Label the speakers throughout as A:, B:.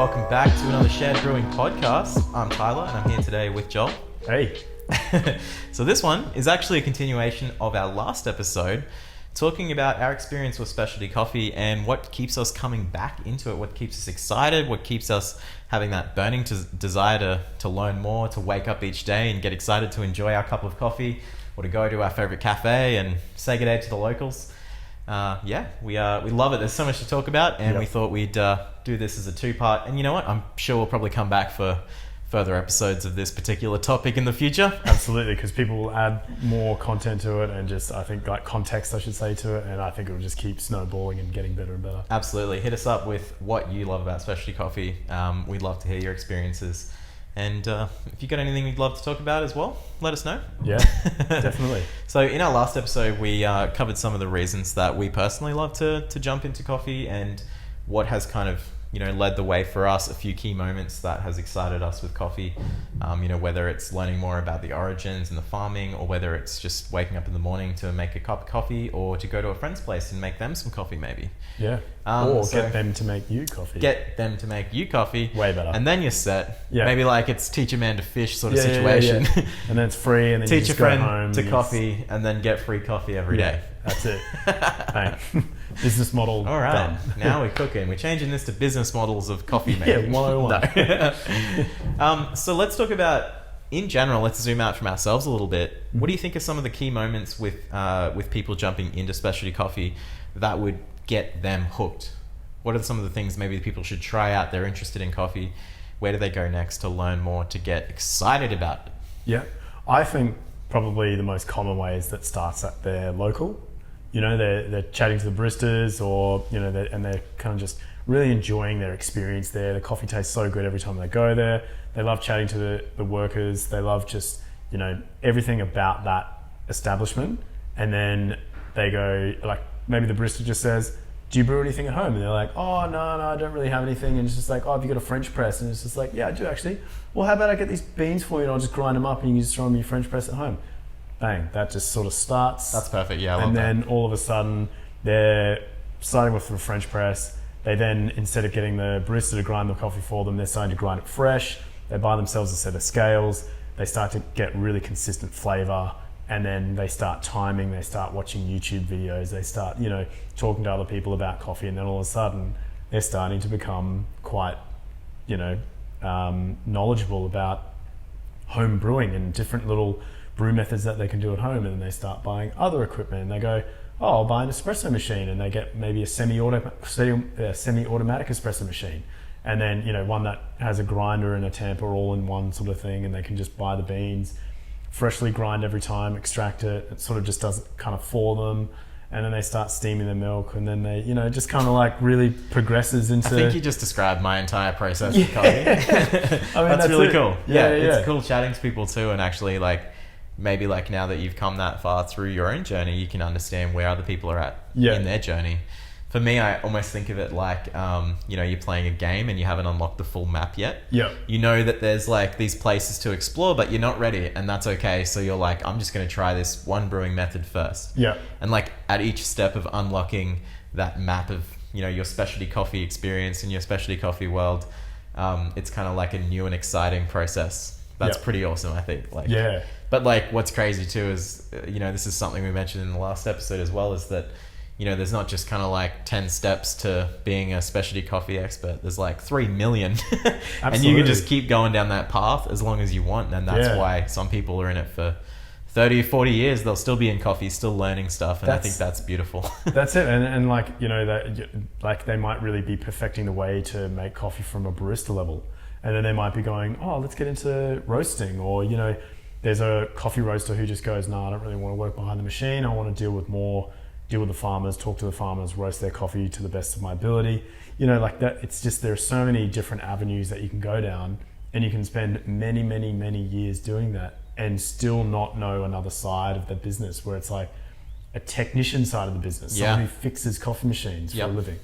A: welcome back to another Shared Brewing podcast. I'm Tyler and I'm here today with Joel.
B: Hey.
A: So this one is actually a continuation of our last episode, talking about our experience with specialty coffee and what keeps us coming back into it, what keeps us excited, what keeps us having that burning desire to learn more, to wake up each day and get excited to enjoy our cup of coffee or to go to our favorite cafe and say good day to the locals. We love it. There's so much to talk about, and we thought we'd do this as a two-part. And you know what? I'm sure we'll probably come back for further episodes of this particular topic in the future.
B: Absolutely, because people will add more content to it and just, I think, like context, I should say, to it. And I think it'll just keep snowballing and getting better and better.
A: Absolutely. Hit us up with what you love about specialty coffee. We'd love to hear your experiences. And if you've got anything you'd love to talk about as well, let us know.
B: Yeah, definitely.
A: So in our last episode, we covered some of the reasons that we personally love to jump into coffee and what has kind of, led the way for us, a few key moments that has excited us with coffee. Whether it's learning more about the origins and the farming, or whether it's just waking up in the morning to make a cup of coffee, or to go to a friend's place and make them some coffee maybe.
B: Yeah. Get them to make you coffee.
A: Get them to make you coffee.
B: Way better.
A: And then you're set.
B: Yeah.
A: Maybe like it's teach a man to fish sort of situation.
B: Yeah. And then it's free, and then
A: teach
B: you
A: a
B: just go
A: friend
B: home
A: to coffee and then get free coffee every day.
B: That's it. Hey, business model.
A: All right.
B: Done.
A: Now we're cooking. We're changing this to business models of coffee making.
B: Yeah, 101.
A: No. So let's talk about, in general, let's zoom out from ourselves a little bit. What do you think are some of the key moments with people jumping into specialty coffee that would get them hooked? What are some of the things maybe people should try out? They're interested in coffee. Where do they go next to learn more, to get excited about it?
B: Yeah. I think probably the most common way is that starts at their local. They're chatting to the baristas, or they're kind of just really enjoying their experience there. The coffee tastes so good every time they go there. They love chatting to the workers. They love just everything about that establishment. And then they go, like, maybe the barista just says, "Do you brew anything at home?" And they're like, "Oh, no, I don't really have anything." And it's just like, "Oh, have you got a French press?" And it's just like, "Yeah, I do actually." "Well, how about I get these beans for you and I'll just grind them up and you can just throw them in your French press at home." Bang, that just sort of starts.
A: That's perfect, yeah, I love
B: and
A: that.
B: then all of a sudden, they're starting with the French press. They then, instead of getting the barista to grind the coffee for them, they're starting to grind it fresh. They buy themselves a set of scales. They start to get really consistent flavor. And then they start timing, they start watching YouTube videos, they start, talking to other people about coffee, and then all of a sudden they're starting to become quite, knowledgeable about home brewing and different little brew methods that they can do at home. And then they start buying other equipment, and they go, "Oh, I'll buy an espresso machine," and they get maybe a semi-automatic espresso machine. And then, one that has a grinder and a tamper all in one sort of thing, and they can just buy the beans, freshly grind every time, extract it. It sort of just does it kind of for them. And then they start steaming the milk, and then they, just kind of like really progresses into...
A: I think you just described my entire process with coffee. That's really cool.
B: Yeah.
A: It's cool chatting to people too, and actually maybe now that you've come that far through your own journey, you can understand where other people are at in their journey. For me, I almost think of it like, you're playing a game and you haven't unlocked the full map yet.
B: Yeah.
A: You know that there's these places to explore, but you're not ready, and that's okay. So you're like, I'm just going to try this one brewing method first.
B: Yeah.
A: And at each step of unlocking that map of, your specialty coffee experience and your specialty coffee world, it's kind of like a new and exciting process. That's pretty awesome, I think. But what's crazy too is, this is something we mentioned in the last episode as well, is that there's not just kind of 10 steps to being a specialty coffee expert. There's 3 million. And you can just keep going down that path as long as you want. And that's why some people are in it for 30 or 40 years. They'll still be in coffee, still learning stuff. And I think that's beautiful.
B: That's it. And that they might really be perfecting the way to make coffee from a barista level. And then they might be going, "Oh, let's get into roasting." Or, there's a coffee roaster who just goes, "No, I don't really want to work behind the machine. I want to deal with the farmers, talk to the farmers, roast their coffee to the best of my ability." That. It's just, there are so many different avenues that you can go down, and you can spend many, many, many years doing that and still not know another side of the business, where it's like a technician side of the business, someone who fixes coffee machines for a living.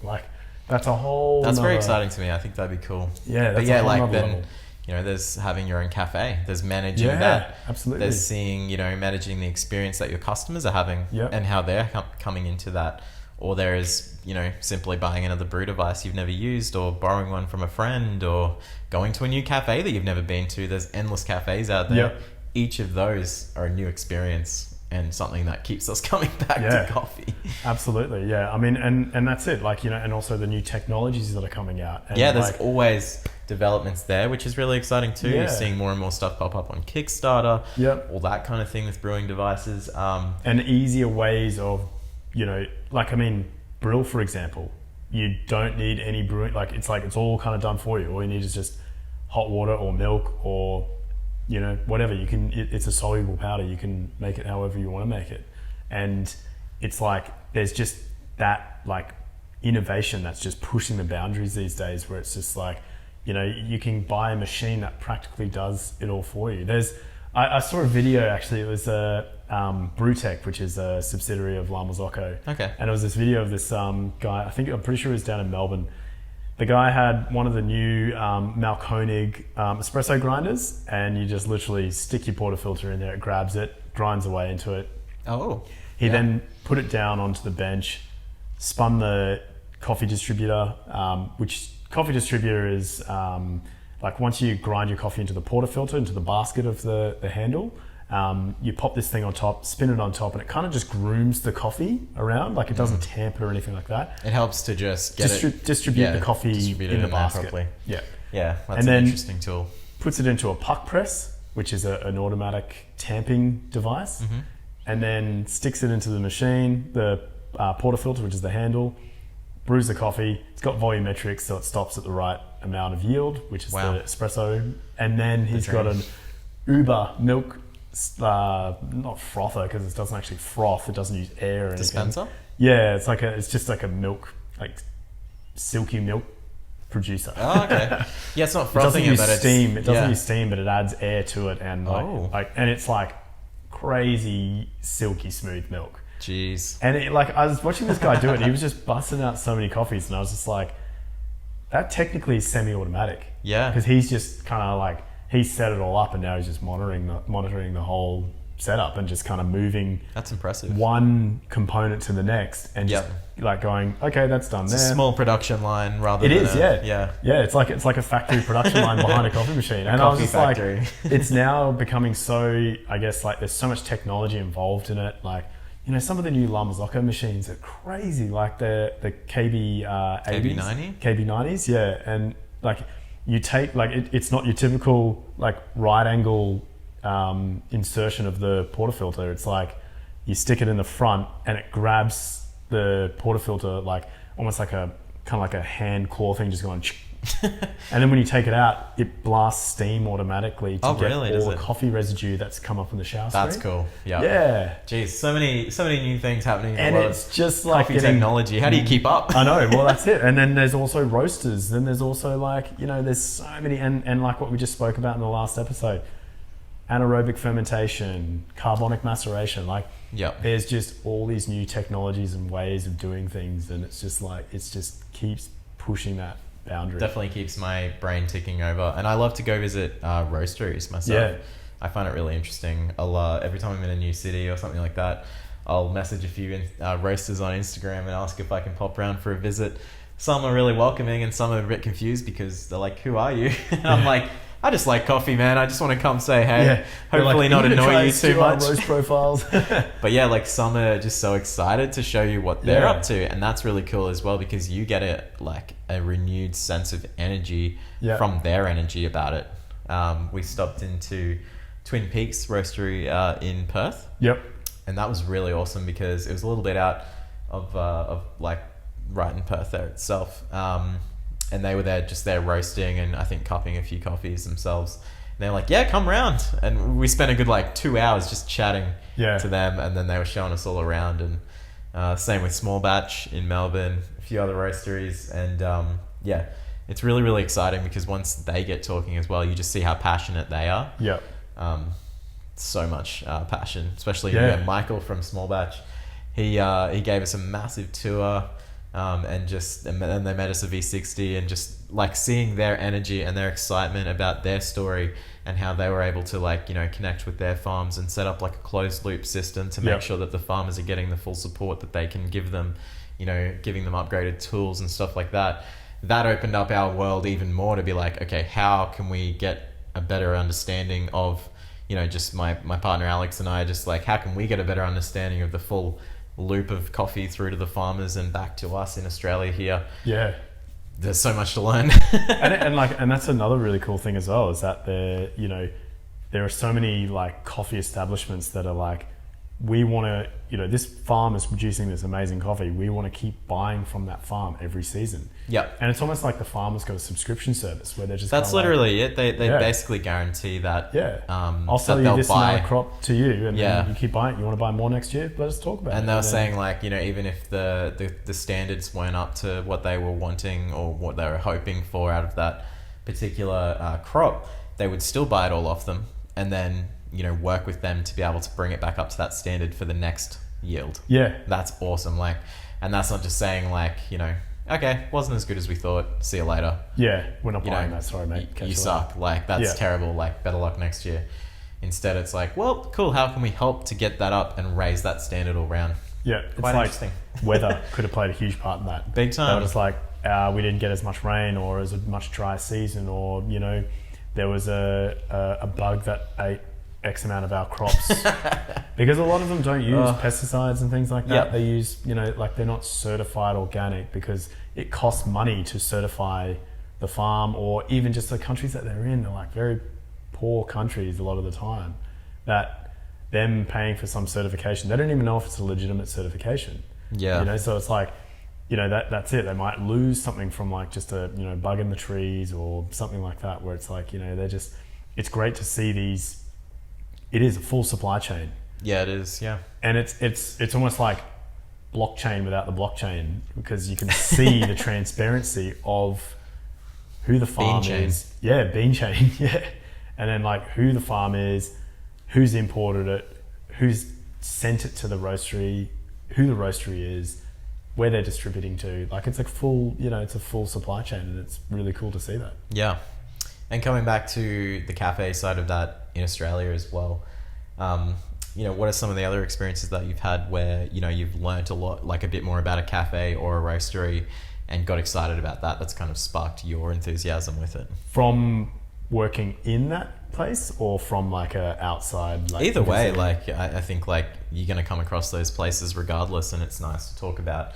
B: That's a whole...
A: That's very exciting to me. I think that'd be cool.
B: Yeah, that's a whole nother level.
A: There's having your own cafe. There's managing that.
B: Absolutely.
A: There's seeing, managing the experience that your customers are having and how they're coming into that or there is, simply buying another brew device you've never used, or borrowing one from a friend, or going to a new cafe that you've never been to. There's endless cafes out there.
B: Yep.
A: Each of those are a new experience and something that keeps us coming back to coffee.
B: Absolutely, yeah. I mean, and that's it. Like, and also the new technologies that are coming out. And
A: there's always developments there, which is really exciting too. You're seeing more and more stuff pop up on Kickstarter.
B: Yep.
A: All that kind of thing with brewing devices.
B: And easier ways of, Brill, for example. You don't need any brewing. It's all kind of done for you. All you need is just hot water or milk or whatever. You can, it's a soluble powder. You can make it however you want to make it. And it's like, there's just that innovation that's just pushing the boundaries these days, where it's just like, you can buy a machine that practically does it all for you. I saw a video, actually. It was Brewtech, which is a subsidiary of La Marzocco.
A: Okay.
B: And it was this video of this guy, I'm pretty sure he was down in Melbourne. The guy had one of the new Malkonig espresso grinders, and you just literally stick your portafilter in there, it grabs it, grinds away into it.
A: Oh.
B: He then put it down onto the bench, spun the coffee distributor, which coffee distributor is once you grind your coffee into the portafilter, into the basket of the handle, you pop this thing on top, spin it on top, and it kind of just grooms the coffee around. It doesn't tamper or anything like that.
A: It helps to just
B: distribute the coffee in the basket.
A: Properly.
B: Yeah.
A: Yeah, that's
B: and
A: an
B: then
A: interesting tool.
B: Puts it into a puck press, which is an automatic tamping device, and then sticks it into the machine, the portafilter, which is the handle, brews the coffee. It's got volumetrics, so it stops at the right amount of yield, which is the espresso. And then he's got an Uber milk, not frother, because it doesn't actually froth. It doesn't use air or anything.
A: Dispenser?
B: Yeah, it's just like a milk, silky milk producer.
A: Oh, okay. Yeah, it's not frothing.
B: It doesn't use steam. It doesn't use steam, but it adds air to it, and and it's crazy silky smooth milk.
A: Jeez.
B: And I was watching this guy do it, and he was just busting out so many coffees, and I was just like, that technically is semi-automatic.
A: Yeah.
B: Because he's just kind of he's set it all up, and now he's just monitoring the whole setup and just kind of moving.
A: That's impressive.
B: One component to the next, and just going, okay, that's done.
A: It's
B: there.
A: a small production line rather
B: it
A: than
B: is, yeah. It's like a factory production line behind a coffee machine. And I was just
A: factory.
B: It's now becoming so, I guess, there's so much technology involved in it. Some of the new La Marzocco machines are crazy, the KB 80s, KB90s, yeah. And you take it's not your typical right angle insertion of the portafilter. It's you stick it in the front, and it grabs the portafilter almost like a hand claw thing, just going. And then when you take it out, it blasts steam automatically to get all the coffee residue that's come up in the shower screen.
A: That's cool. Yeah.
B: Yeah.
A: Jeez, so many new things happening in
B: and
A: the world.
B: It's just
A: coffee technology. How do you keep up?
B: I know. Well, that's it. And then there's also roasters. Then there's also there's so many, and what we just spoke about in the last episode, anaerobic fermentation, carbonic maceration. There's just all these new technologies and ways of doing things, and it's just keeps pushing that boundary.
A: Definitely keeps my brain ticking over, and I love to go visit roasteries myself.
B: Yeah.
A: I find it really interesting. Every time I'm in a new city or something like that, I'll message a few roasters on Instagram and ask if I can pop around for a visit. Some are really welcoming, and some are a bit confused because they're like, "Who are you?" And I'm like, "I just like coffee, man. I just want to come say hey.
B: Yeah.
A: Hopefully not annoy you too much."
B: Roast profiles.
A: But yeah, some are just so excited to show you what they're up to, and that's really cool as well, because you get a renewed sense of energy from their energy about it. We stopped into Twin Peaks Roastery in Perth.
B: Yep.
A: And that was really awesome because it was a little bit out of right in Perth there itself. And they were there roasting and I think cupping a few coffees themselves. And they're like, yeah, come round. And we spent a good 2 hours just chatting to them, and then they were showing us all around. And same with Small Batch in Melbourne, a few other roasteries. And it's really, really exciting because once they get talking as well, you just see how passionate they are.
B: Yep.
A: So much passion, especially Michael from Small Batch. He gave us a massive tour. And then they made us a V60, and just seeing their energy and their excitement about their story and how they were able to like, connect with their farms and set up like a closed loop system to make sure that the farmers are getting the full support that they can give them, giving them upgraded tools and stuff like that. That opened up our world even more to be like, okay, how can we get a better understanding of, just my partner Alex and I, just like, how can we get a better understanding of the full loop of coffee through to the farmers and back to us in Australia here.
B: Yeah.
A: There's so much to learn.
B: and that's another really cool thing as well, is that there are so many like coffee establishments that are like, we want to, this farm is producing this amazing coffee. We want to keep buying from that farm every season.
A: Yeah.
B: And it's almost like the farmer's got a subscription service where they're just
A: That's literally it. They basically guarantee that.
B: Yeah. I'll sell you this amount of crop to you, and then you keep buying it. You want to buy more next year? Let us talk about it.
A: And they were saying like, even if the standards weren't up to what they were wanting or what they were hoping for out of that particular crop, they would still buy it all off them and then, work with them to be able to bring it back up to that standard for the next yield.
B: Yeah.
A: That's awesome. Like, and that's not just saying like, okay, wasn't as good as we thought. See you later.
B: Yeah, we're not buying that. Sorry, mate.
A: You suck. Like, that's terrible. Like, better luck next year. Instead, it's like, well, cool. How can we help to get that up and raise that standard all round?
B: Yeah, it's
A: quite
B: like
A: interesting.
B: Weather could have played a huge part in that.
A: Big time.
B: That was like, we didn't get as much rain or as much dry season, or there was a bug that ate X amount of our crops. Because a lot of them don't use pesticides and things like that.
A: Yep.
B: They use, like they're not certified organic because it costs money to certify the farm, or even just the countries that they're in. They're like very poor countries a lot of the time, that them paying for some certification, they don't even know if it's a legitimate certification.
A: Yeah.
B: So it's like, that's it. They might lose something from like just a, bug in the trees or something like that, where it's like, it's great to see these. It is a full supply chain.
A: Yeah, it is. Yeah.
B: And it's almost like blockchain without the blockchain, because you can see the transparency of who the farm is. Yeah, bean chain. Yeah. And then like who the farm is, who's imported it, who's sent it to the roastery, who the roastery is, where they're distributing to. Like it's a full, it's a full supply chain, and it's really cool to see that.
A: Yeah. And coming back to the cafe side of that in Australia as well, what are some of the other experiences that you've had where, you've learnt a lot, like a bit more about a cafe or a roastery and got excited about that? That's kind of sparked your enthusiasm with it.
B: From working in that place or from like a outside? Like,
A: either way, like I think like you're going to come across those places regardless, and it's nice to talk about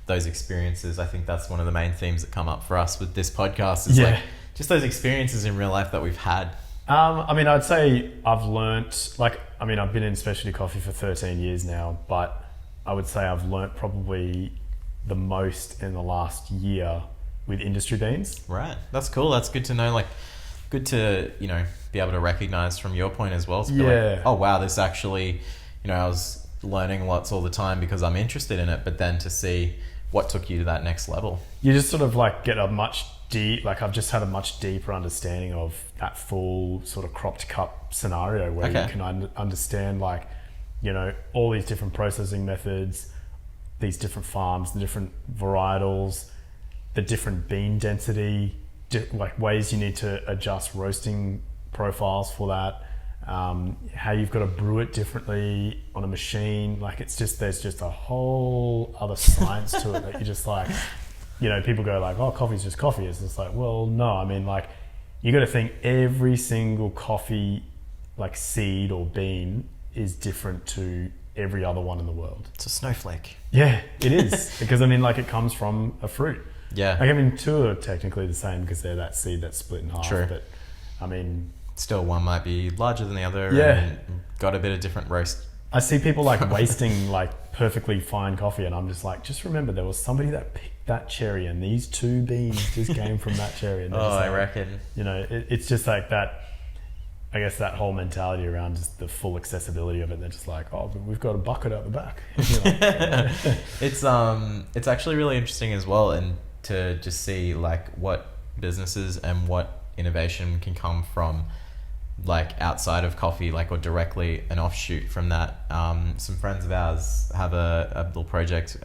A: those experiences. I think that's one of the main themes that come up for us with this podcast is like just those experiences in real life that we've had.
B: I'd say I've learnt, I've been in specialty coffee for 13 years now, but I would say I've learnt probably the most in the last year with industry beans.
A: Right. That's cool. That's good to know. Like, good to, be able to recognize from your point as well. To be like, oh, wow, this actually, I was learning lots all the time because I'm interested in it, but then to see what took you to that next level.
B: You just sort of like get I've just had a much deeper understanding of that full sort of crop to cup scenario where you can understand like, all these different processing methods, these different farms, the different varietals, the different bean density, like ways you need to adjust roasting profiles for that, how you've got to brew it differently on a machine. Like there's just a whole other science to it that you just like, people go like, oh, coffee's just coffee. It's just like, well, no, like you got to think every single coffee like seed or bean is different to every other one in the world.
A: It's a snowflake.
B: Yeah, it is. Because it comes from a fruit.
A: Yeah.
B: Two are technically the same because they're that seed that's split in half.
A: True.
B: But
A: still one might be larger than the other.
B: Yeah.
A: And got a bit of different roast.
B: I see people like wasting like perfectly fine coffee, and I'm just like, just remember there was somebody that picked that cherry, and these two beans just came from that cherry. And
A: I reckon.
B: It's just like that. I guess that whole mentality around just the full accessibility of it. They're just like, oh, but we've got a bucket out the back.
A: It's actually really interesting as well, and to just see like what businesses and what innovation can come from like outside of coffee, like, or directly an offshoot from that. Some friends of ours have a little project.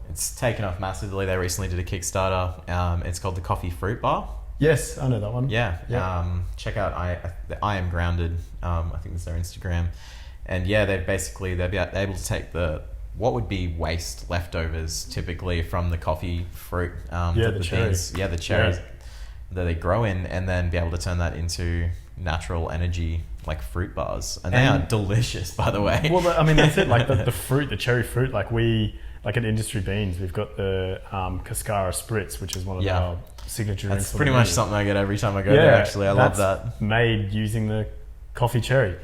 A: It's taken off massively. They recently did a Kickstarter. It's called the Coffee Fruit Bar.
B: Yes, I know that one.
A: Yeah.
B: Yeah.
A: Check out I Am Grounded. I think that's their Instagram. And yeah, they'd be able to take what would be waste leftovers typically from the coffee fruit.
B: The cherries.
A: The cherries that they grow in, and then be able to turn that into natural energy like fruit bars. And they are delicious, by the way.
B: Well, I mean, that's it. Like the fruit, the cherry fruit, like at Industry Beans, we've got the Cascara Spritz, which is one of our signature drinks.
A: That's pretty much something I get every time I go there, actually. I love that.
B: Made using the coffee cherry.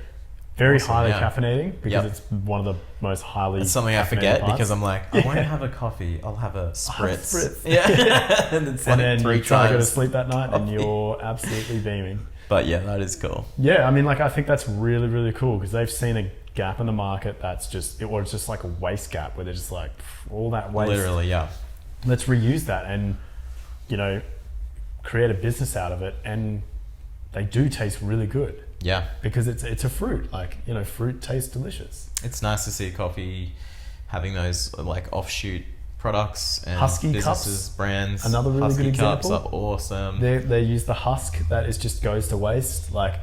B: Very highly caffeinating because it's one of the most highly
A: It's something I forget because I'm like, I won't have a coffee, I'll have a spritz. Yeah. And it's like
B: then
A: 3
B: you try
A: times.
B: to go to sleep that night and you're absolutely beaming.
A: But yeah, that is cool.
B: Yeah, I mean, like, I think that's really, really cool because they've seen a gap in the market that's just, it's just like a waste gap where they're just like, all that waste.
A: Literally, yeah.
B: Let's reuse that and, create a business out of it. And they do taste really good.
A: Yeah.
B: Because it's a fruit. Like, fruit tastes delicious.
A: It's nice to see coffee having those like offshoot products and
B: Husky
A: businesses,
B: Cups,
A: brands.
B: another really
A: Husky
B: good example.
A: Cups are awesome.
B: They use the husk that just goes to waste. Like,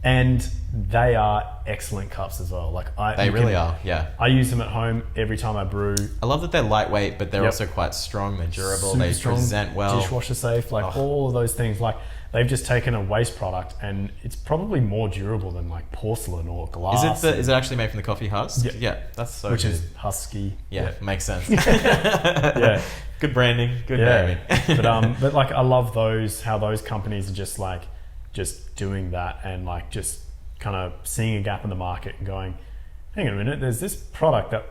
B: and they are excellent cups as well. Like
A: They really are, yeah.
B: I use them at home every time I brew.
A: I love that they're lightweight, but they're also quite strong. They're durable.
B: Super
A: they
B: strong,
A: present well.
B: Dishwasher safe, all of those things. Like, they've just taken a waste product and it's probably more durable than like porcelain or glass.
A: Is it actually made from the coffee husk?
B: Yeah.
A: Yeah, that's so
B: Which
A: good.
B: is Husky.
A: Yeah, makes sense.
B: Yeah.
A: Good branding, good naming.
B: but like, I love how those companies are just doing that and like just kind of seeing a gap in the market and going, hang on a minute, there's this product that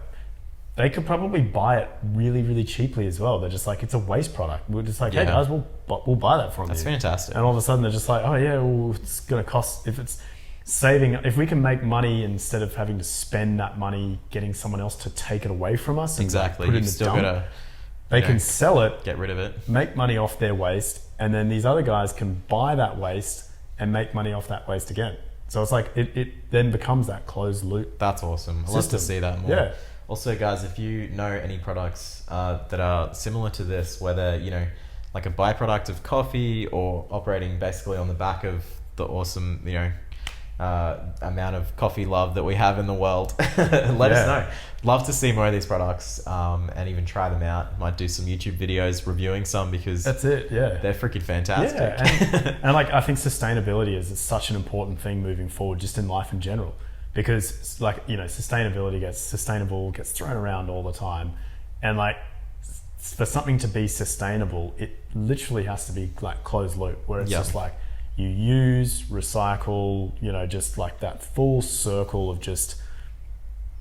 B: they could probably buy it really, really cheaply as well. They're just like, it's a waste product. We're just like, hey guys, we'll buy that from you.
A: That's fantastic.
B: And all of a sudden they're just like, oh yeah, well, it's going to cost, if we can make money instead of having to spend that money getting someone else to take it away from us.
A: Exactly.
B: And put it in
A: You've
B: the
A: still
B: dump,
A: got to
B: they can sell it,
A: get rid of it,
B: make money off their waste, and then these other guys can buy that waste and make money off that waste again. So it's like, it then becomes that closed loop.
A: That's awesome. I'd love to see that more.
B: Yeah.
A: Also, guys, if you know any products that are similar to this, whether, like a byproduct of coffee or operating basically on the back of the awesome, amount of coffee love that we have in the world, let us know. Love to see more of these products and even try them out. Might do some YouTube videos reviewing some because
B: that's it. Yeah,
A: they're freaking fantastic.
B: Yeah, and like, I think sustainability is such an important thing moving forward, just in life in general, because like, sustainability gets thrown around all the time, and like, for something to be sustainable, it literally has to be like closed loop, where it's just like, you use, recycle, just like that full circle of just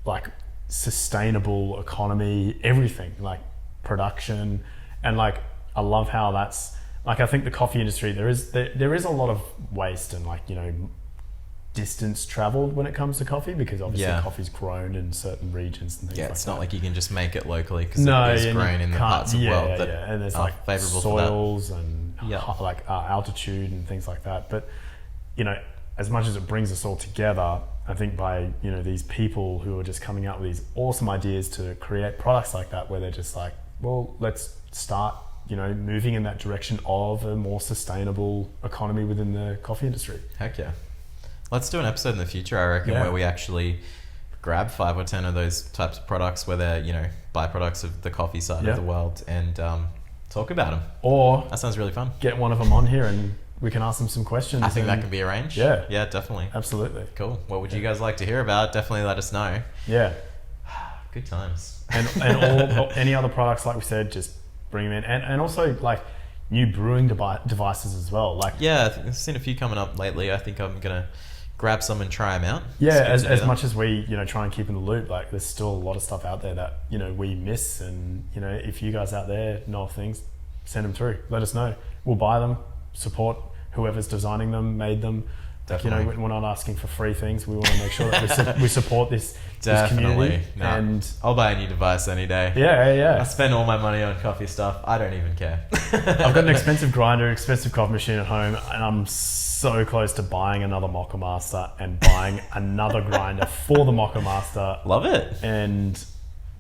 B: like sustainable economy, everything, like production. And like, I love how that's like, I think the coffee industry, there is a lot of waste and like, distance traveled when it comes to coffee, because obviously coffee's grown in certain regions and things like that.
A: It's not like you can just make it locally because it is grown in the parts of the world that
B: and there's
A: are
B: like
A: favorable
B: soils
A: for that.
B: And altitude and things like that. But as much as it brings us all together, I think by these people who are just coming up with these awesome ideas to create products like that, where they're just like, well, let's start moving in that direction of a more sustainable economy within the coffee industry.
A: Heck yeah. Let's do an episode in the future, I reckon, where we actually grab 5 or 10 of those types of products where they're, byproducts of the coffee side of the world, and talk about them.
B: Or
A: that sounds really fun.
B: Get one of them on here and we can ask them some questions.
A: I think that can be arranged.
B: Yeah.
A: Yeah, definitely.
B: Absolutely.
A: Cool. What would you guys like to hear about? Definitely let us know.
B: Yeah.
A: Good times.
B: And all any other products, like we said, just bring them in. And also like new brewing devices as well. Like,
A: yeah, I've seen a few coming up lately. I think I'm going to grab some and try them out.
B: Yeah, as much as we try and keep in the loop, like there's still a lot of stuff out there that we miss, and if you guys out there know of things, send them through, let us know. We'll buy them, support whoever's designing them, made them.
A: Definitely.
B: We're not asking for free things. We want to make sure that we support this community.
A: No.
B: And
A: I'll buy a new device any day.
B: Yeah.
A: I spend all my money on coffee stuff. I don't even care.
B: I've got an expensive grinder, expensive coffee machine at home, and I'm so close to buying another Mocha Master and buying another grinder for the Mocha Master.
A: Love it.
B: And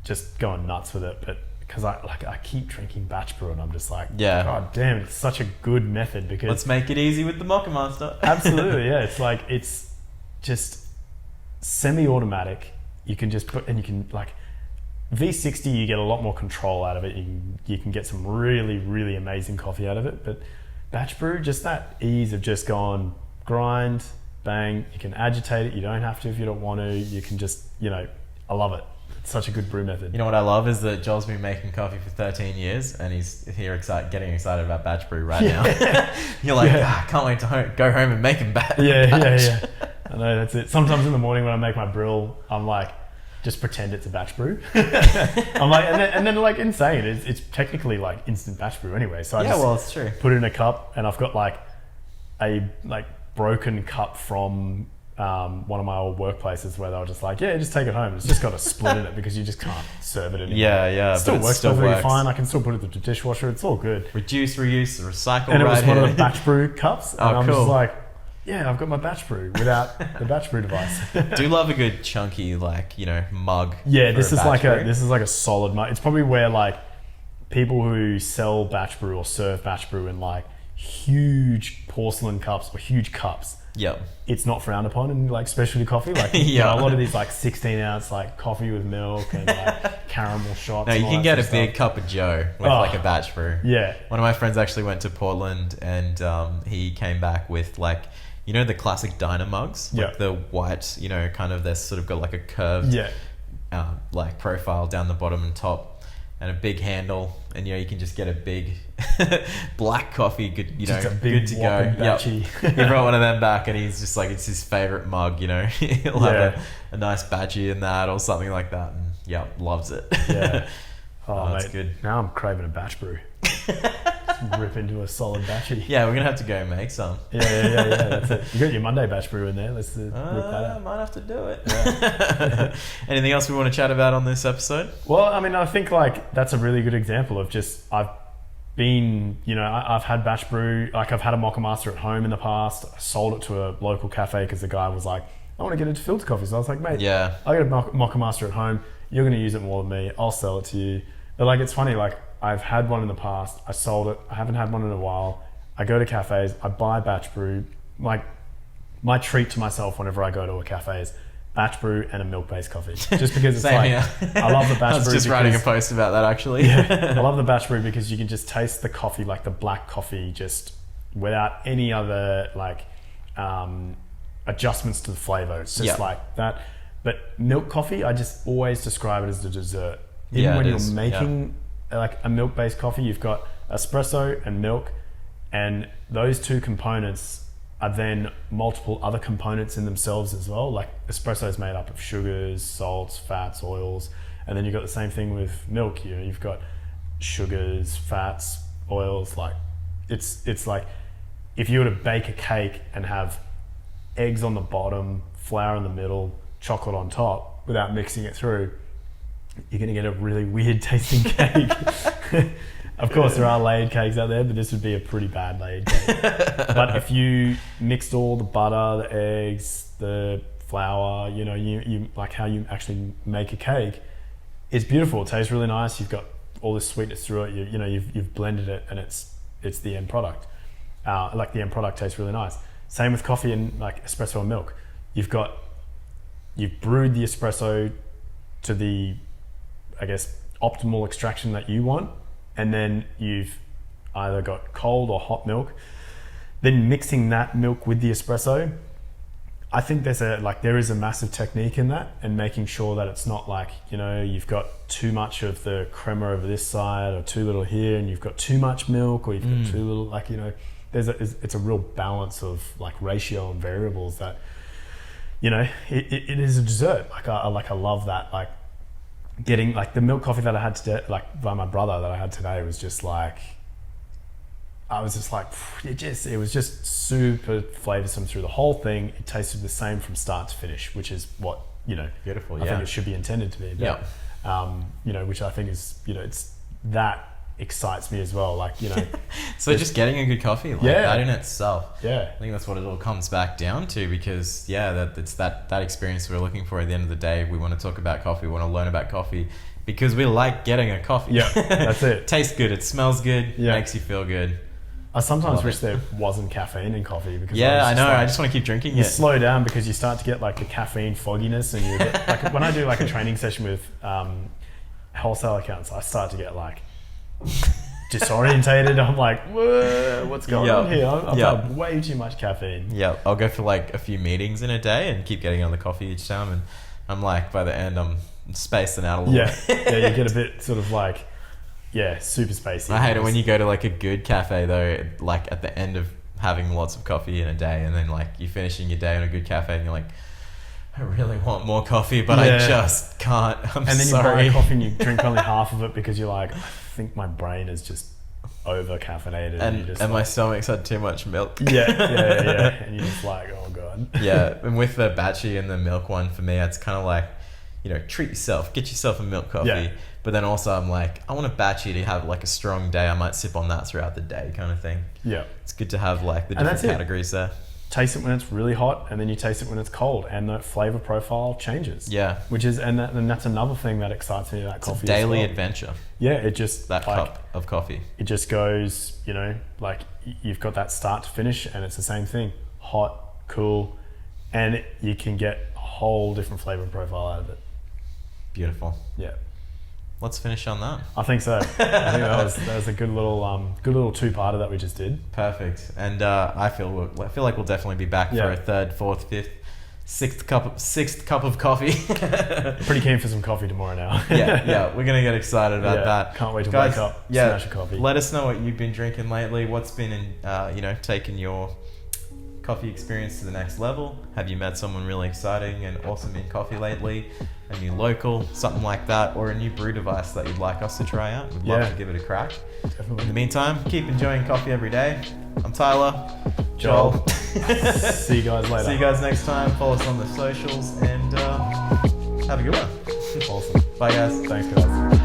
B: just going nuts with it. But because I keep drinking batch brew and I'm just like,
A: Yeah.
B: God damn, it's such a good method because
A: Let's make it easy with the Mocha Master.
B: absolutely, yeah. It's like it's just semi-automatic. You can just put, and you can like V60. You get a lot more control out of it. You can get some really, really amazing coffee out of it. But batch brew, just that ease of just going grind, bang. You can agitate it. You don't have to if you don't want to. You can just, I love it. It's such a good brew method.
A: You know what I love is that Joel's been making coffee for 13 years and he's here getting excited about batch brew right now. You're like, I can't wait to go home and make him batch.
B: Yeah. I know, that's it. Sometimes in the morning when I make my brill, I'm like, just pretend it's a batch brew. I'm like, and then like insane. It's technically like instant batch brew anyway. So I
A: it's true.
B: Put it in a cup, and I've got like a broken cup from one of my old workplaces where they were just like, just take it home. It's just got a split in it because you just can't serve it anymore.
A: Yeah.
B: It still works perfectly fine. I can still put it in the dishwasher. It's all good.
A: Reduce, reuse, recycle.
B: And it was one of the batch brew cups, and I'm
A: cool.
B: just like, I've got my batch brew without the batch brew device.
A: Do love a good chunky mug.
B: Yeah, this is like a solid mug. It's probably where like people who sell batch brew or serve batch brew in like huge porcelain cups or huge cups.
A: Yep.
B: It's not frowned upon in like specialty coffee. Like a lot of these like 16 ounce like coffee with milk and like caramel shots.
A: No, you can get a big cup of Joe with like a batch brew.
B: Yeah.
A: One of my friends actually went to Portland and he came back with like, the classic diner mugs, like the white, kind of, they're sort of got like a curved, like profile down the bottom and top, and a big handle, and you can just get a big black coffee, good,
B: just a big
A: good to go.
B: Batchy.
A: He brought one of them back, and he's just like, it's his favorite mug. He'll have a nice batchy in that or something like that, and loves it.
B: Yeah. Oh,
A: that's
B: mate,
A: good.
B: Now I'm craving a batch brew. Rip into a solid batchy.
A: Yeah, we're gonna have to go make some.
B: Yeah. That's it. You got your Monday batch brew in there. Let's rip that out.
A: Might have to do it. Yeah. Anything else we want to chat about on this episode?
B: Well, I mean, I think like that's a really good example of just I've been, I've had batch brew. Like I've had a Mocha Master at home in the past. I sold it to a local cafe because the guy was like, I want to get into filter coffee. So I was like, mate, I got a Mocha Master at home. You're going to use it more than me. I'll sell it to you. But like, it's funny, like I've had one in the past. I sold it. I haven't had one in a while. I go to cafes. I buy batch brew. Like my treat to myself whenever I go to a cafe is batch brew and a milk-based coffee. Just because it's I love the batch brew.
A: I was just writing a post about that actually.
B: I love the batch brew because you can just taste the coffee, like the black coffee, just without any other like adjustments to the flavor. It's just like that. But milk coffee, I just always describe it as the dessert. Even when you're making like a milk-based coffee, you've got espresso and milk, and those two components are then multiple other components in themselves as well. Like espresso is made up of sugars, salts, fats, oils, and then you've got the same thing with milk. You've got sugars, fats, oils. Like it's like if you were to bake a cake and have eggs on the bottom, flour in the middle, chocolate on top, without mixing it through, you're going to get a really weird tasting cake. Of course, there are layered cakes out there, but this would be a pretty bad layered cake. But if you mixed all the butter, the eggs, the flour, you like how you actually make a cake, it's beautiful. It tastes really nice. You've got all this sweetness through it. You've blended it, and it's the end product. Like the end product tastes really nice. Same with coffee and like espresso and milk. You've brewed the espresso to the, I guess, optimal extraction that you want, and then you've either got cold or hot milk. Then mixing that milk with the espresso, I think there is a massive technique in that, and making sure that it's not like, you've got too much of the crema over this side or too little here, and you've got too much milk, or you've got too little, like, it's a real balance of like ratio and variables that, it is a dessert. Like I love that. Like getting like the milk coffee that I had today, like by my brother that I had today, was just like, I was just like, it was just super flavoursome through the whole thing. It tasted the same from start to finish, which is what,
A: beautiful.
B: I think it should be intended to be. But, which I think is, it's that excites me as well. Like, you know,
A: So just getting a good coffee, like
B: Yeah.
A: that in itself.
B: yeah,
A: I think that's what it all comes back down to, because it's that experience we're looking for at the end of the day. We want to talk about coffee, we want to learn about coffee, because we like getting a coffee.
B: Yeah, that's it.
A: Tastes good, it smells good,
B: Yeah.
A: makes you feel good.
B: I sometimes
A: Love
B: wish
A: it.
B: there wasn't caffeine in coffee because
A: Yeah, I know.
B: Like,
A: I just want to keep drinking
B: you
A: it.
B: slow down because you start to get like the caffeine fogginess, and you get, like when I do like a training session with wholesale accounts, I start to get like disorientated. I'm like, whoa, what's going on here? I've had way too much caffeine.
A: Yeah, I'll go for like a few meetings in a day and keep getting on the coffee each time, and I'm like, by the end, I'm spacing out a little
B: Yeah,
A: bit.
B: yeah, you get a bit sort of like, yeah, super spacey.
A: I hate it when you go to like a good cafe though, like at the end of having lots of coffee in a day, and then like you're finishing your day on a good cafe and you're like, I really want more coffee, but I
B: Yeah.
A: just can't. I'm
B: And then
A: sorry.
B: you buy coffee and you drink only half of it because you're like, I think my brain is just over caffeinated.
A: and
B: just
A: my
B: like,
A: stomach's had too much milk.
B: yeah, and you're just like, oh god.
A: Yeah, and with the batchy and the milk one, for me, it's kind of like, you know, treat yourself, get yourself a milk coffee.
B: Yeah.
A: But then also I'm like, I want a batchy to have like a strong day. I might sip on that throughout the day, kind of thing.
B: Yeah.
A: It's good to have like the
B: And
A: different
B: that's it.
A: categories there.
B: Taste it when it's really hot, and then you taste it when it's cold, and the flavor profile changes.
A: Yeah,
B: Which is, and that's another thing that excites me about
A: it's
B: coffee.
A: a daily
B: as well.
A: adventure.
B: Yeah, it just
A: That
B: like,
A: cup of coffee.
B: it just goes, you know, like you've got that start to finish, and it's the same thing, hot, cool, and you can get a whole different flavor profile out of it.
A: Beautiful.
B: Yeah,
A: Let's finish on that.
B: I think so. I think that was a good little two-parter that we just did.
A: Perfect. And I feel like we'll definitely be back for
B: Yeah.
A: a third, fourth, fifth, sixth cup of coffee.
B: Pretty keen for some coffee tomorrow now.
A: yeah, we're gonna get excited about
B: Yeah,
A: that.
B: can't wait to
A: Guys,
B: wake up,
A: yeah,
B: smash a coffee.
A: Let us know what you've been drinking lately. What's been taking your coffee experience to the next level? Have you met someone really exciting and awesome in coffee lately? A new local, something like that, or a new brew device that you'd like us to try out? We'd love
B: Yeah.
A: to give it a crack. In
B: Definitely.
A: the meantime, keep enjoying coffee every day. I'm Tyler.
B: Joel. See you guys later.
A: See you guys next time. Follow us on the socials, and have a good one.
B: Awesome.
A: Bye, guys.
B: Thanks, guys.